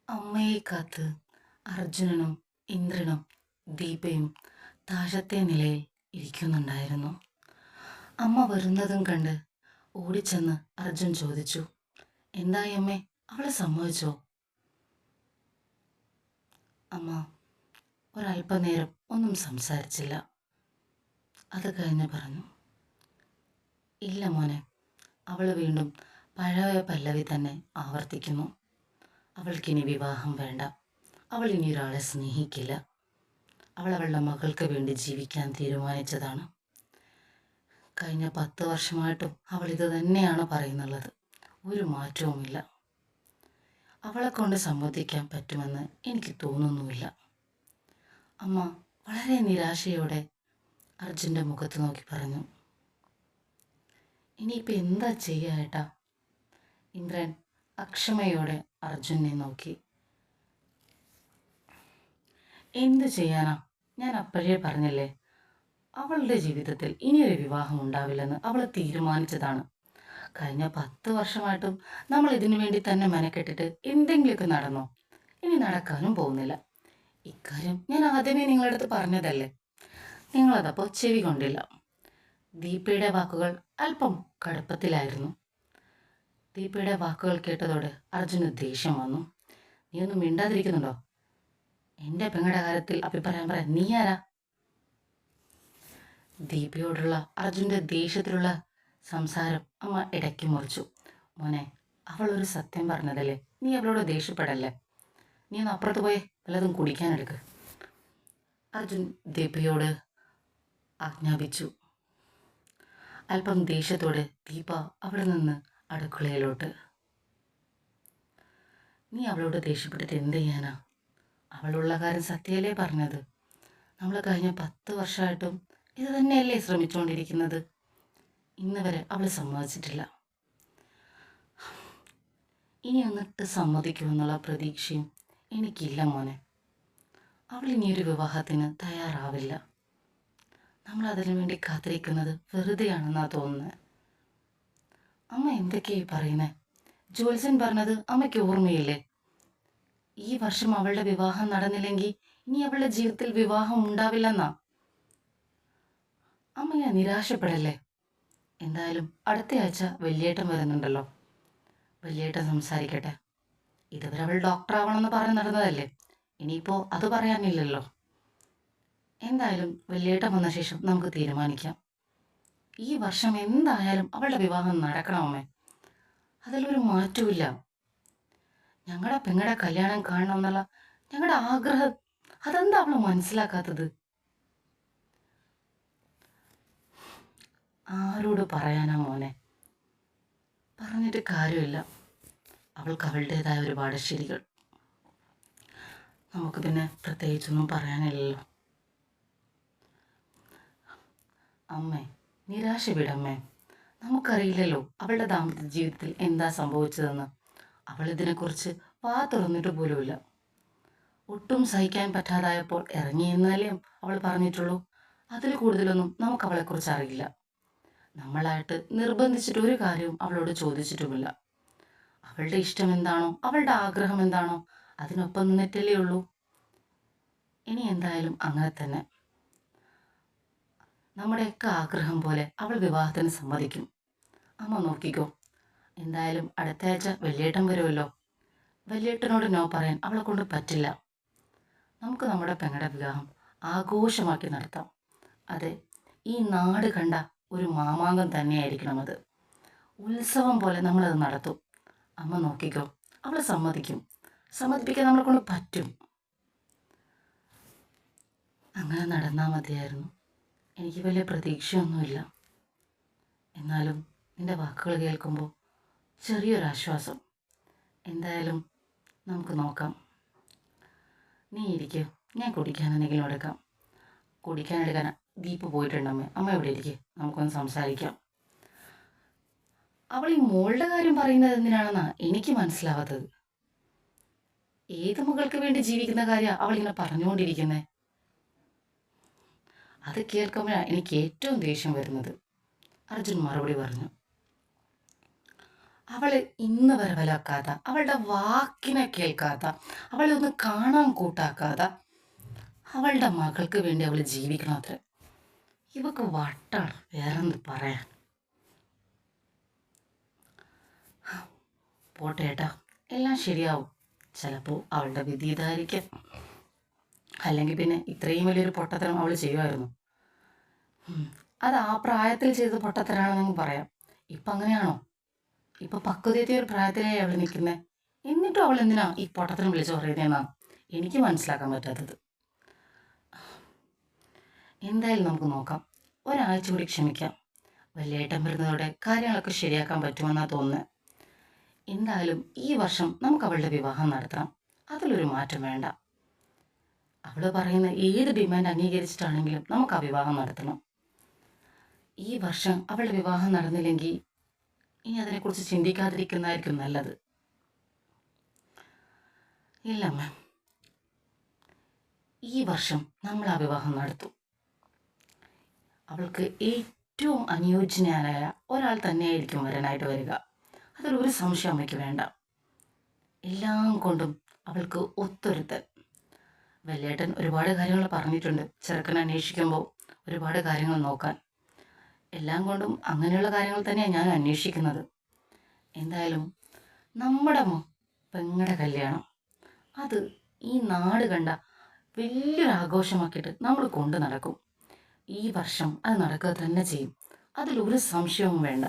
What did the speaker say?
അമ്മയെ കാത്ത് അർജുനനും ഇന്ദ്രനും ദീപയും താഴത്തെ നിലയിൽ ഇരിക്കുന്നുണ്ടായിരുന്നു. അമ്മ വരുന്നതും കണ്ട് ഓടിച്ചെന്ന് അർജുൻ ചോദിച്ചു, എന്തായി അമ്മേ, അവളെ സമ്മതിച്ചോ? അമ്മ ഒരല്പനേരം ഒന്നും സംസാരിച്ചില്ല. അത് കഴിഞ്ഞ് പറഞ്ഞു, ഇല്ല മോനെ, അവൾ വീണ്ടും പഴയ പല്ലവി തന്നെ ആവർത്തിക്കുന്നു. അവൾക്കിനി വിവാഹം വേണ്ട, അവൾ ഇനി ഒരാളെ സ്നേഹിക്കില്ല. അവൾ അവളുടെ മകൾക്ക് വേണ്ടി ജീവിക്കാൻ തീരുമാനിച്ചതാണ്. കഴിഞ്ഞ 10 വർഷമായിട്ടും അവൾ ഇത് തന്നെയാണ് പറയുന്നുള്ളത്. ഒരു മാറ്റവുമില്ല. അവളെ കൊണ്ട് സമ്മതിക്കാൻ പറ്റുമെന്ന് എനിക്ക് തോന്നുന്നുമില്ല. അമ്മ വളരെ നിരാശയോടെ അർജുൻ്റെ മുഖത്ത് നോക്കി പറഞ്ഞു, ഇനിയിപ്പോൾ എന്താ ചെയ്യുക ഏട്ടാ? ഇന്ദ്രൻ അക്ഷമയോടെ അർജുനെ നോക്കി. എന്തു ചെയ്യാനാ, ഞാൻ അപ്പോഴേ പറഞ്ഞില്ലേ, അവളുടെ ജീവിതത്തിൽ ഇനിയൊരു വിവാഹം ഉണ്ടാവില്ലെന്ന് അവൾ തീരുമാനിച്ചതാണ്. കഴിഞ്ഞ 10 വർഷമായിട്ടും നമ്മൾ ഇതിനു വേണ്ടി തന്നെ മെനക്കെട്ടിട്ട് എന്തെങ്കിലുമൊക്കെ നടന്നോ? ഇനി നടക്കാനും പോകുന്നില്ല. ഇക്കാര്യം ഞാൻ ആദ്യമേ നിങ്ങളുടെ അടുത്ത് പറഞ്ഞതല്ലേ, നിങ്ങളതപ്പോൾ ചെവി കൊണ്ടില്ല. ദീപയുടെ വാക്കുകൾ അല്പം കടുപ്പത്തിലായിരുന്നു. ദീപയുടെ വാക്കുകൾ കേട്ടതോടെ അർജുന് ദേഷ്യം വന്നു. നീ ഒന്നും മിണ്ടാതിരിക്കുന്നുണ്ടോ? എൻ്റെ പെങ്ങളുടെ കാര്യത്തിൽ അഭിപ്രായം പറയാൻ നീ ആരാ? ദീപയോടുള്ള അർജുൻ്റെ ദേഷ്യത്തിലുള്ള സംസാരം അമ്മ ഇടയ്ക്ക് മുറിച്ചു. മോനെ, അവളൊരു സത്യം പറഞ്ഞതല്ലേ, നീ അവളോട് ദേഷ്യപ്പെടല്ലേ. നീ ഒന്ന് അപ്പുറത്ത് പോയി വല്ലതും കുടിക്കാനെടുക്ക്, അർജുൻ ദീപയോട് ആജ്ഞാപിച്ചു. അല്പം ദേഷ്യത്തോടെ ദീപ അവിടെ നിന്ന് അടുക്കളയിലോട്ട്. നീ അവളോട് ദേഷ്യപ്പെട്ടിട്ട് എന്ത് ചെയ്യാനാ? അവളുള്ള കാര്യം സത്യല്ലേ പറഞ്ഞത്. നമ്മൾ കഴിഞ്ഞ 10 വർഷമായിട്ടും ഇത് തന്നെയല്ലേ ശ്രമിച്ചുകൊണ്ടിരിക്കുന്നത്. ഇന്ന് വരെ അവൾ സമ്മതിച്ചിട്ടില്ല. ഇനി എന്നിട്ട് സമ്മതിക്കുമെന്നുള്ള പ്രതീക്ഷയും എനിക്കില്ല മോനെ. അവൾ ഇനിയൊരു വിവാഹത്തിന് തയ്യാറാവില്ല. നമ്മൾ അതിനു വേണ്ടി കാത്തിരിക്കുന്നത് വെറുതെയാണെന്നാ തോന്നുന്നത്. അമ്മ എന്തൊക്കെയായി പറയുന്നേ? ജ്യോത്സ്യൻ പറഞ്ഞത് അമ്മയ്ക്ക് ഓർമ്മയില്ലേ? ഈ വർഷം അവളുടെ വിവാഹം നടന്നില്ലെങ്കിൽ ഇനി അവളുടെ ജീവിതത്തിൽ വിവാഹം ഉണ്ടാവില്ലെന്നാ. അമ്മ നിരാശപ്പെടല്ലേ. എന്തായാലും അടുത്ത ആഴ്ച വല്യേട്ടൻ വരുന്നുണ്ടല്ലോ, വല്യേട്ടൻ സംസാരിക്കട്ടെ. ഇതുവരെ അവൾ ഡോക്ടർ ആവണമെന്ന് പറഞ്ഞ് നടന്നതല്ലേ, ഇനിയിപ്പോൾ അത് പറയാനില്ലല്ലോ. എന്തായാലും വല്യേട്ടൻ വന്ന ശേഷം നമുക്ക് തീരുമാനിക്കാം. ഈ വർഷം എന്തായാലും അവളുടെ വിവാഹം നടക്കണമേ, അതിലൊരു മാറ്റമില്ല. ഞങ്ങളുടെ പെങ്ങളുടെ കല്യാണം കാണണമെന്നുള്ള ഞങ്ങളുടെ ആഗ്രഹം, അതെന്താ അവൾ മനസ്സിലാക്കാത്തത്? ആരോട് പറയാനാ മോനെ? പറഞ്ഞിട്ട് കാര്യമില്ല. അവൾക്ക് അവളുടേതായ ഒരുപാട് ശരികൾ. നമുക്ക് പിന്നെ പ്രത്യേകിച്ചൊന്നും പറയാനില്ലല്ലോ. അമ്മേ, നിരാശ വിടമ്മേ. നമുക്കറിയില്ലല്ലോ അവളുടെ ദാമ്പത്യ ജീവിതത്തിൽ എന്താ സംഭവിച്ചതെന്ന്. അവൾ ഇതിനെക്കുറിച്ച് വാ തുറന്നിട്ട് പോലുമില്ല. ഒട്ടും സഹിക്കാൻ പറ്റാതായപ്പോൾ ഇറങ്ങിയെന്നാലേ അവൾ പറഞ്ഞിട്ടുള്ളൂ. അതിൽ കൂടുതലൊന്നും നമുക്ക് അവളെക്കുറിച്ച് അറിയില്ല. നമ്മളായിട്ട് നിർബന്ധിച്ചിട്ട് ഒരു കാര്യവും അവളോട് ചോദിച്ചിട്ടുമില്ല. അവളുടെ ഇഷ്ടം എന്താണോ, അവളുടെ ആഗ്രഹം എന്താണോ, അതിനൊപ്പം നിന്നിട്ടല്ലേ ഉള്ളൂ. ഇനി എന്തായാലും അങ്ങനെ തന്നെ. നമ്മുടെയൊക്കെ ആഗ്രഹം പോലെ അവൾ വിവാഹത്തിന് സമ്മതിക്കും. അമ്മ നോക്കിക്കോ. എന്തായാലും അടുത്ത ആഴ്ച വല്യേട്ടൻ വരുമല്ലോ. വല്യേട്ടനോട് നോ പറയാൻ അവളെ കൊണ്ട് പറ്റില്ല. നമുക്ക് നമ്മുടെ പെങ്ങളുടെ വിവാഹം ആഘോഷമാക്കി നടത്താം. അതെ, ഈ നാട് കണ്ട ഒരു മാമാങ്കം തന്നെയായിരിക്കണം അത്. ഉത്സവം പോലെ നമ്മളത് നടത്തും. അമ്മ നോക്കിക്കോ, അവൾ സമ്മതിക്കും. സമ്മതിപ്പിക്കാൻ നമ്മളെ കൊണ്ട് പറ്റും. അങ്ങനെ നടന്നാൽ മതിയായിരുന്നു. എനിക്ക് വലിയ പ്രതീക്ഷയൊന്നുമില്ല. എന്നാലും നിൻ്റെ വാക്കുകൾ കേൾക്കുമ്പോൾ ചെറിയൊരാശ്വാസം. എന്തായാലും നമുക്ക് നോക്കാം. നീ ഇരിക്കുക, ഞാൻ കുടിക്കാൻ എന്തെങ്കിലും എടുക്കാം. കുടിക്കാനെടുക്കാൻ ദീപ് പോയിട്ടുണ്ടമ്മേ. അമ്മ എവിടെ ഇരിക്കുക, നമുക്കൊന്ന് സംസാരിക്കാം. അവൾ ഈ മോളുടെ കാര്യം പറയുന്നത് എന്തിനാണെന്നാ എനിക്ക് മനസ്സിലാവാത്തത്. ഏത് മകൾക്ക് വേണ്ടി ജീവിക്കുന്ന കാര്യമാണ് അവളിങ്ങനെ പറഞ്ഞുകൊണ്ടിരിക്കുന്നത്? അത് കേൾക്കുമ്പോഴാണ് എനിക്ക് ഏറ്റവും ദേഷ്യം വരുന്നത്, അർജുൻ മറുപടി പറഞ്ഞു. അവളെ ഇന്ന് വരെ വിലക്കാത്ത, അവളുടെ വാക്കിനെ കേൾക്കാത്ത, അവളെ ഒന്ന് കാണാൻ കൂട്ടാക്കാത്ത അവളുടെ മകൾക്ക് വേണ്ടി അവൾ ജീവിക്കണത്രേ. ഇവക്ക് വട്ടാണ്, വേറെന്ത് പറയാൻ. പോട്ടെ ഏട്ടാ, എല്ലാം ശരിയാവും. ചിലപ്പോൾ അവളുടെ വിധി ഇതായിരിക്കാം. അല്ലെങ്കിൽ പിന്നെ ഇത്രയും വലിയൊരു പൊട്ടത്തരം അവൾ ചെയ്യുമായിരുന്നു. അത് ആ പ്രായത്തിൽ ചെയ്ത പൊട്ടത്തരാണെന്ന് പറയാം. ഇപ്പം അങ്ങനെയാണോ? ഇപ്പം പക്വതയെത്തിയ ഒരു പ്രായത്തിലായി അവൾ നിൽക്കുന്നത്. എന്നിട്ടും അവൾ എന്തിനാ ഈ പൊട്ടത്തരം വിളിച്ചു പറയുന്നതെന്നാ എനിക്ക് മനസ്സിലാക്കാൻ പറ്റാത്തത്. എന്തായാലും നമുക്ക് നോക്കാം. ഒരാഴ്ച കൂടി ക്ഷമിക്കാം. വലിയേട്ടൻ വരുന്നതോടെ കാര്യങ്ങളൊക്കെ ശരിയാക്കാൻ പറ്റുമെന്നാണ് തോന്നുന്നത്. എന്തായാലും ഈ വർഷം നമുക്ക് അവളുടെ വിവാഹം നടത്തണം. അതിലൊരു മാറ്റം വേണ്ട. അവൾ പറയുന്ന ഏത് ഡിമാൻഡ് അംഗീകരിച്ചിട്ടാണെങ്കിലും നമുക്ക് ആ വിവാഹം നടത്തണം. ഈ വർഷം അവളുടെ വിവാഹം നടന്നില്ലെങ്കിൽ ഇനി അതിനെക്കുറിച്ച് ചിന്തിക്കാതിരിക്കുന്നതായിരിക്കും നല്ലത്. ഇല്ല മാം, ഈ വർഷം നമ്മൾ ആ വിവാഹം നടത്തും. അവൾക്ക് ഏറ്റവും അനുയോജ്യനായ ഒരാൾ തന്നെയായിരിക്കും വരാനായിട്ട് വരിക. അതിലൊരു സംശയം അമ്മയ്ക്ക് വേണ്ട. എല്ലാം കൊണ്ടും അവൾക്ക് ഒത്തൊരുത്തൻ. വലിയേട്ടൻ ഒരുപാട് കാര്യങ്ങൾ പറഞ്ഞിട്ടുണ്ട് ചെറുക്കനെ അന്വേഷിക്കുമ്പോൾ ഒരുപാട് കാര്യങ്ങൾ നോക്കാൻ. എല്ലാം കൊണ്ടും അങ്ങനെയുള്ള കാര്യങ്ങൾ തന്നെയാണ് ഞാൻ അന്വേഷിക്കുന്നത്. എന്തായാലും നമ്മുടെ പെങ്ങളുടെ കല്യാണം അത് ഈ നാട് കണ്ട വലിയൊരു ആഘോഷമാക്കിയിട്ട് നമ്മൾ കൊണ്ടു നടക്കും. ഈ വർഷം അത് നടക്കുക തന്നെ ചെയ്യും. അതിലൊരു സംശയവും വേണ്ട.